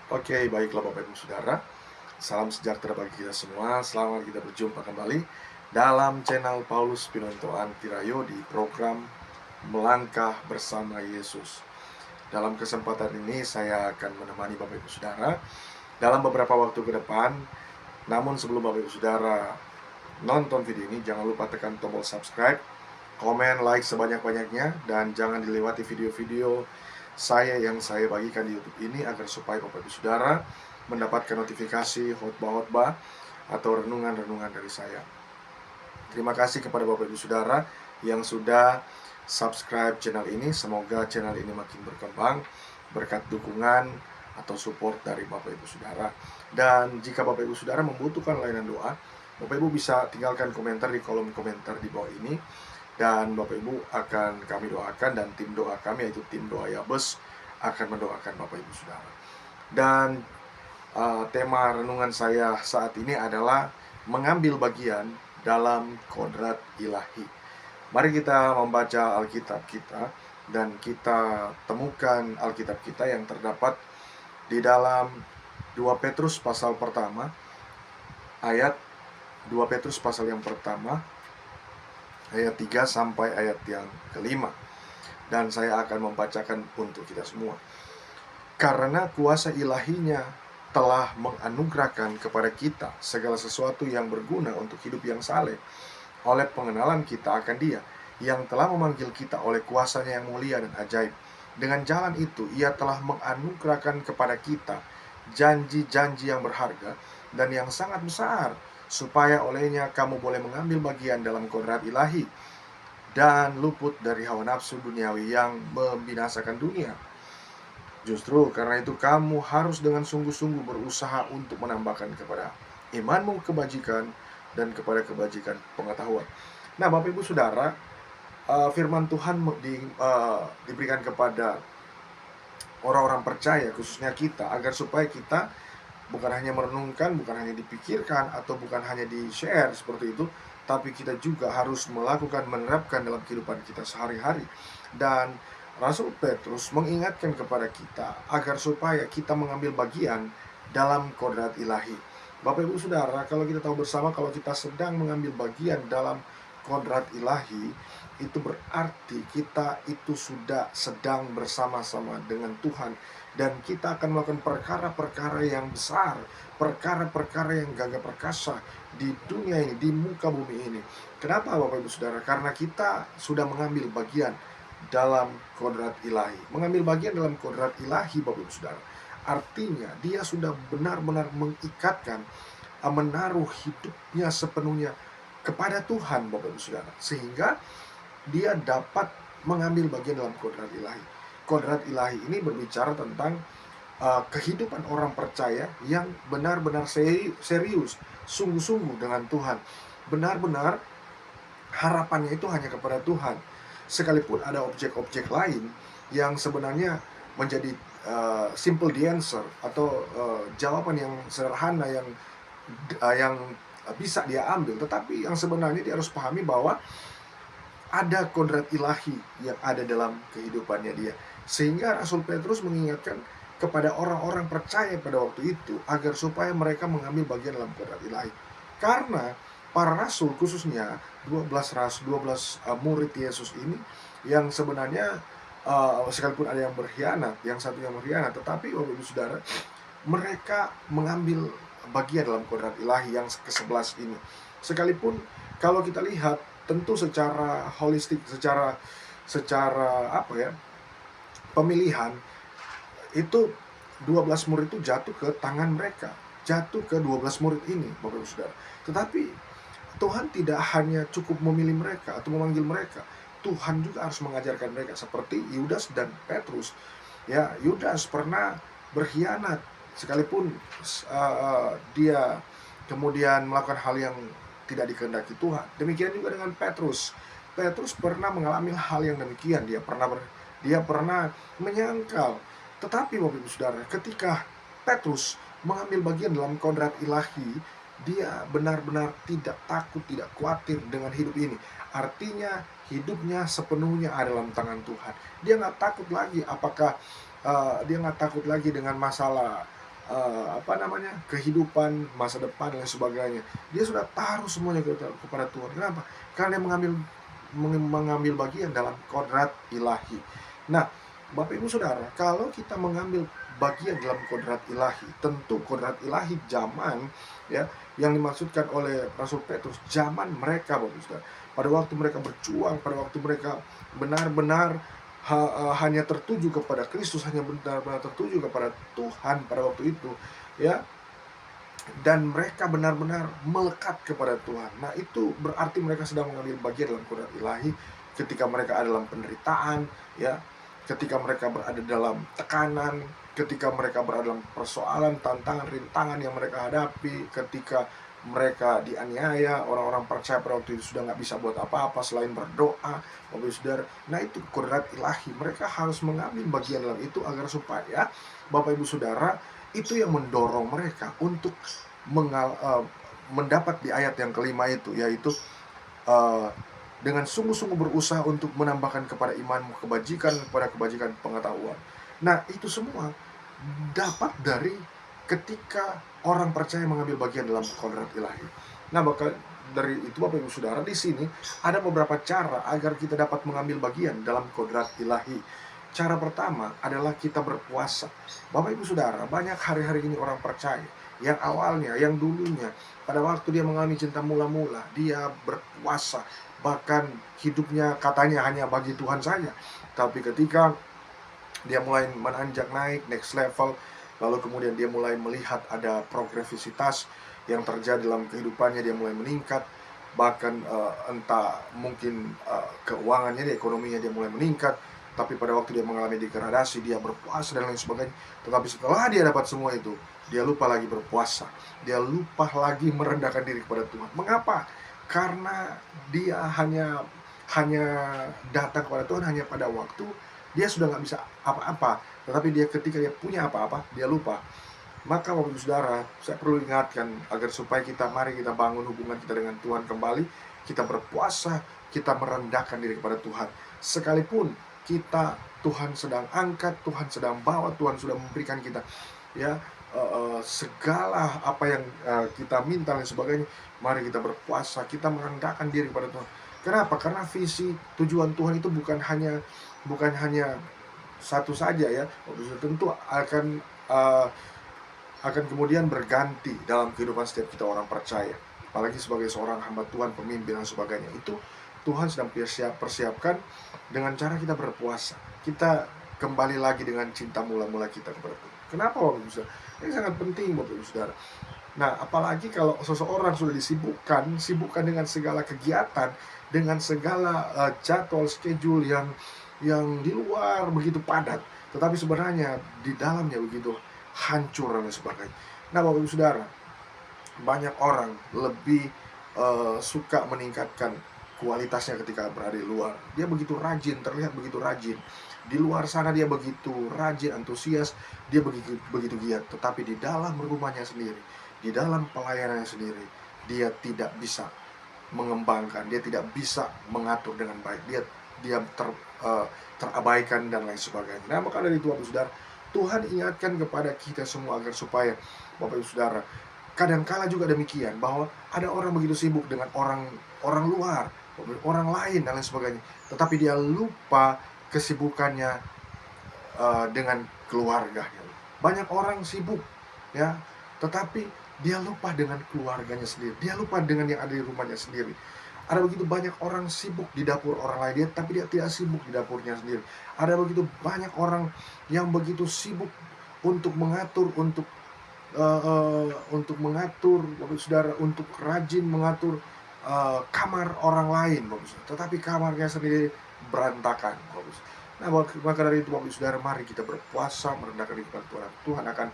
Oke, baiklah Bapak Ibu Saudara. Salam sejahtera bagi kita semua. Selamat kita berjumpa kembali dalam channel Paulus Pinontoan Tirayo di program Melangkah Bersama Yesus. Dalam kesempatan ini saya akan menemani Bapak Ibu Saudara dalam beberapa waktu ke depan. Namun sebelum Bapak Ibu Saudara nonton video ini, jangan lupa tekan tombol subscribe, komen, like sebanyak-banyaknya, dan jangan dilewati video-video yang saya bagikan di YouTube ini agar supaya Bapak Ibu Saudara mendapatkan notifikasi khotbah-khotbah atau renungan-renungan dari saya. Terima kasih kepada Bapak Ibu Saudara yang sudah subscribe channel ini. Semoga channel ini makin berkembang berkat dukungan atau support dari Bapak Ibu Saudara. Dan jika Bapak Ibu Saudara membutuhkan layanan doa, Bapak Ibu bisa tinggalkan komentar di kolom komentar di bawah ini, dan Bapak Ibu akan kami doakan, dan tim doa kami yaitu tim doa Yabes akan mendoakan Bapak Ibu Saudara. Dan tema renungan saya saat ini adalah mengambil bagian dalam kodrat ilahi. Mari kita membaca Alkitab kita, dan kita temukan Alkitab kita yang terdapat di dalam 2 Petrus pasal pertama, ayat 2 Petrus pasal yang pertama, ayat 3 sampai ayat yang kelima. Dan saya akan membacakan untuk kita semua. Karena kuasa ilahinya telah menganugerahkan kepada kita segala sesuatu yang berguna untuk hidup yang saleh, oleh pengenalan kita akan Dia, yang telah memanggil kita oleh kuasanya yang mulia dan ajaib. Dengan jalan itu, Ia telah menganugerahkan kepada kita janji-janji yang berharga dan yang sangat besar, supaya olehnya kamu boleh mengambil bagian dalam kodrat ilahi dan luput dari hawa nafsu duniawi yang membinasakan dunia. Justru karena itu kamu harus dengan sungguh-sungguh berusaha untuk menambahkan kepada imanmu kebajikan, dan kepada kebajikan pengetahuan. Nah, Bapak Ibu Saudara, firman Tuhan diberikan kepada orang-orang percaya, khususnya kita, agar supaya kita bukan hanya merenungkan, bukan hanya dipikirkan, atau bukan hanya di-share seperti itu, tapi kita juga harus melakukan, menerapkan dalam kehidupan kita sehari-hari. Dan Rasul Petrus mengingatkan kepada kita agar supaya kita mengambil bagian dalam kodrat ilahi. Bapak Ibu Saudara, kalau kita tahu bersama, kalau kita sedang mengambil bagian dalam kodrat ilahi, itu berarti kita itu sudah sedang bersama-sama dengan Tuhan, dan kita akan melakukan perkara-perkara yang besar, perkara-perkara yang gagah perkasa di dunia ini, di muka bumi ini. Kenapa Bapak Ibu Saudara? Karena kita sudah mengambil bagian dalam kodrat ilahi. Mengambil bagian dalam kodrat ilahi, Bapak Ibu Saudara, artinya dia sudah benar-benar mengikatkan, menaruh hidupnya sepenuhnya kepada Tuhan, Bapak Ibu Saudara, sehingga dia dapat mengambil bagian dalam kodrat ilahi. Kodrat ilahi ini berbicara tentang kehidupan orang percaya yang benar-benar serius, sungguh-sungguh dengan Tuhan. Benar-benar harapannya itu hanya kepada Tuhan. Sekalipun ada objek-objek lain yang sebenarnya menjadi simple the answer, atau jawaban yang sederhana yang bisa dia ambil, tetapi yang sebenarnya dia harus pahami bahwa ada kodrat ilahi yang ada dalam kehidupannya dia. Sehingga Rasul Petrus mengingatkan kepada orang-orang percaya pada waktu itu agar supaya mereka mengambil bagian dalam kodrat ilahi. Karena para rasul, khususnya 12 murid Yesus ini, yang sebenarnya sekalipun ada yang berkhianat, yang satu yang berkhianat, tetapi Bapak Ibu Saudara, mereka mengambil bagian dalam kodrat ilahi yang ke-11 ini. Sekalipun kalau kita lihat, tentu secara holistik, secara pemilihan, itu 12 murid itu jatuh ke tangan mereka, jatuh ke 12 murid ini, Bapak Ibu Saudara. Tetapi Tuhan tidak hanya cukup memilih mereka atau memanggil mereka, Tuhan juga harus mengajarkan mereka, seperti Yudas dan Petrus. Ya, Yudas pernah berkhianat, sekalipun dia kemudian melakukan hal yang tidak dikehendaki Tuhan. Demikian juga dengan Petrus. Petrus pernah mengalami hal yang demikian. Dia pernah menyangkal. Tetapi Bapak Ibu Saudara, ketika Petrus mengambil bagian dalam kodrat ilahi, dia benar-benar tidak takut, tidak khawatir dengan hidup ini. Artinya hidupnya sepenuhnya ada dalam tangan Tuhan. Dia nggak takut lagi dengan masalah kehidupan, masa depan dan lain sebagainya. Dia sudah taruh semuanya kepada Tuhan. Kenapa? Karena dia mengambil bagian dalam kodrat ilahi. Nah, Bapak Ibu Saudara, kalau kita mengambil bagian dalam kodrat ilahi, tentu kodrat ilahi zaman, ya, yang dimaksudkan oleh Rasul Petrus, zaman mereka, Bapak Ibu Saudara, pada waktu mereka berjuang, pada waktu mereka benar-benar hanya tertuju kepada Kristus, hanya benar-benar tertuju kepada Tuhan pada waktu itu, ya, dan mereka benar-benar melekat kepada Tuhan. Nah, itu berarti mereka sedang mengambil bagian dalam kodrat ilahi ketika mereka ada dalam penderitaan, ya, ketika mereka berada dalam tekanan, ketika mereka berada dalam persoalan, tantangan, rintangan yang mereka hadapi, ketika mereka dianiaya, orang-orang percaya pada waktu itu sudah nggak bisa buat apa-apa selain berdoa, Bapak Saudara. Nah, itu kodrat ilahi. Mereka harus mengambil bagian dalam itu agar supaya Bapak Ibu Saudara, itu yang mendorong mereka untuk mendapat di ayat yang kelima itu, yaitu dengan sungguh-sungguh berusaha untuk menambahkan kepada imanmu kebajikan, kepada kebajikan pengetahuan. Nah, itu semua dapat dari ketika orang percaya mengambil bagian dalam kodrat ilahi. Nah, bakal dari itu Bapak Ibu Saudara, di sini ada beberapa cara agar kita dapat mengambil bagian dalam kodrat ilahi. Cara pertama adalah kita berpuasa. Bapak Ibu Saudara, banyak hari-hari ini orang percaya yang awalnya, yang dulunya pada waktu dia mengalami cinta mula-mula, dia berpuasa, bahkan hidupnya katanya hanya bagi Tuhan saja. Tapi ketika dia mulai menanjak naik, next level, lalu kemudian dia mulai melihat ada progresivitas yang terjadi dalam kehidupannya, dia mulai meningkat, bahkan entah mungkin keuangannya, ekonominya dia mulai meningkat, tapi pada waktu dia mengalami degradasi, dia berpuasa dan lain sebagainya. Tetapi setelah dia dapat semua itu, dia lupa lagi berpuasa, dia lupa lagi merendahkan diri kepada Tuhan. Mengapa? Karena dia hanya datang kepada Tuhan hanya pada waktu dia sudah nggak bisa apa-apa, tetapi ketika dia punya apa-apa, dia lupa. Maka Bapak Ibu Saudara, saya perlu ingatkan agar supaya mari kita bangun hubungan kita dengan Tuhan kembali. Kita berpuasa, kita merendahkan diri kepada Tuhan. Sekalipun Tuhan sedang angkat, Tuhan sedang bawa, Tuhan sudah memberikan kita, ya, segala apa yang kita minta dan sebagainya, mari kita berpuasa, kita merendahkan diri kepada Tuhan. Kenapa? Karena visi tujuan Tuhan itu bukan hanya satu saja, ya. Tentu akan kemudian berganti dalam kehidupan setiap kita orang percaya, apalagi sebagai seorang hamba Tuhan, pemimpin dan sebagainya. Itu Tuhan sedang persiapkan dengan cara kita berpuasa. Kita kembali lagi dengan cinta mula-mula kita kepada Tuhan. Kenapa Bapak Ibu Saudara? Ini sangat penting Bapak Ibu Saudara. Nah, apalagi kalau seseorang sudah disibukkan dengan segala kegiatan, dengan segala jadwal schedule yang di luar begitu padat, tetapi sebenarnya di dalamnya begitu hancur dan sebagainya. Nah, Bapak Ibu Saudara, banyak orang lebih suka meningkatkan kualitasnya ketika berada di luar. Dia begitu rajin, terlihat begitu rajin. Di luar sana dia begitu rajin, antusias, dia begitu giat. Tetapi di dalam rumahnya sendiri, di dalam pelayanannya sendiri, dia tidak bisa mengembangkan, dia tidak bisa mengatur dengan baik. Dia terabaikan dan lain sebagainya. Nah, maka dari itu Bapak Ibu Saudara, Tuhan ingatkan kepada kita semua agar supaya Bapak Ibu Saudara, kadangkala juga demikian, bahwa ada orang begitu sibuk dengan orang luar, orang lain dan lain sebagainya, tetapi dia lupa kesibukannya dengan keluarganya. Banyak orang sibuk, ya, tetapi dia lupa dengan keluarganya sendiri, dia lupa dengan yang ada di rumahnya sendiri. Ada begitu banyak orang sibuk di dapur orang lain, tapi dia tidak sibuk di dapurnya sendiri. Ada begitu banyak orang yang begitu sibuk untuk mengatur, untuk Bapak Saudara, untuk rajin mengatur kamar orang lain, Bapak Saudara, tetapi kamarnya sendiri berantakan, Bapak Saudara. Nah, maka dari itu Bapak Saudara, mari kita berpuasa, merendahkan diri kepada Tuhan. Tuhan akan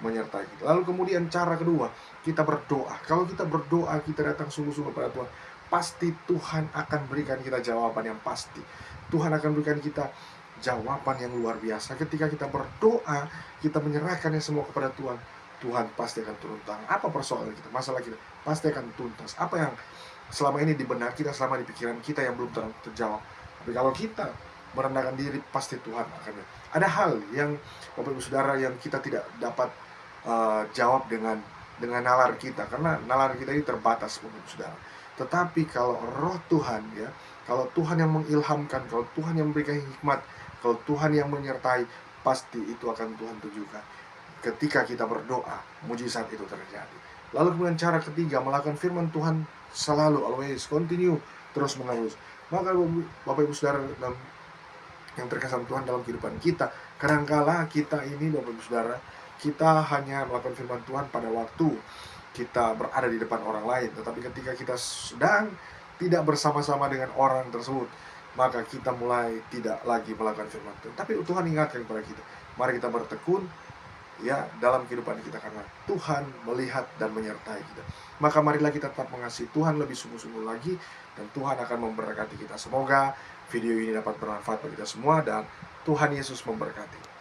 menyertai kita. Lalu kemudian cara kedua, kita berdoa. Kalau kita berdoa, kita datang sungguh-sungguh kepada Tuhan, pasti Tuhan akan berikan kita jawaban yang pasti. Tuhan akan berikan kita jawaban yang luar biasa. Ketika kita berdoa, kita menyerahkannya semua kepada Tuhan, Tuhan pasti akan turun tangan. Apa persoalan kita, masalah kita, pasti akan tuntas. Apa yang selama ini di benak kita, selama di pikiran kita yang belum terjawab. Tapi kalau kita merendahkan diri, pasti Tuhan akan. Ada hal yang Bapak Ibu Saudara yang kita tidak dapat jawab dengan nalar kita, karena nalar kita ini terbatas, Bapak Ibu Saudara. Tetapi kalau Roh Tuhan, ya, kalau Tuhan yang mengilhamkan, kalau Tuhan yang memberikan hikmat, kalau Tuhan yang menyertai, pasti itu akan Tuhan tujukan. Ketika kita berdoa, mujizat itu terjadi. Lalu kemudian cara ketiga, melakukan firman Tuhan selalu, always, continue, terus menerus. Maka Bapak Ibu Saudara yang terkesan Tuhan dalam kehidupan kita, kadangkala kita ini, Bapak Ibu Saudara, kita hanya melakukan firman Tuhan pada waktu kita berada di depan orang lain. Tetapi ketika kita sedang tidak bersama-sama dengan orang tersebut, maka kita mulai tidak lagi melakukan firman Tuhan. Tapi Tuhan ingatkan kepada kita, mari kita bertekun, ya, dalam kehidupan kita, karena Tuhan melihat dan menyertai kita. Maka marilah kita tetap mengasihi Tuhan lebih sungguh-sungguh lagi, dan Tuhan akan memberkati kita. Semoga video ini dapat bermanfaat bagi kita semua, dan Tuhan Yesus memberkati.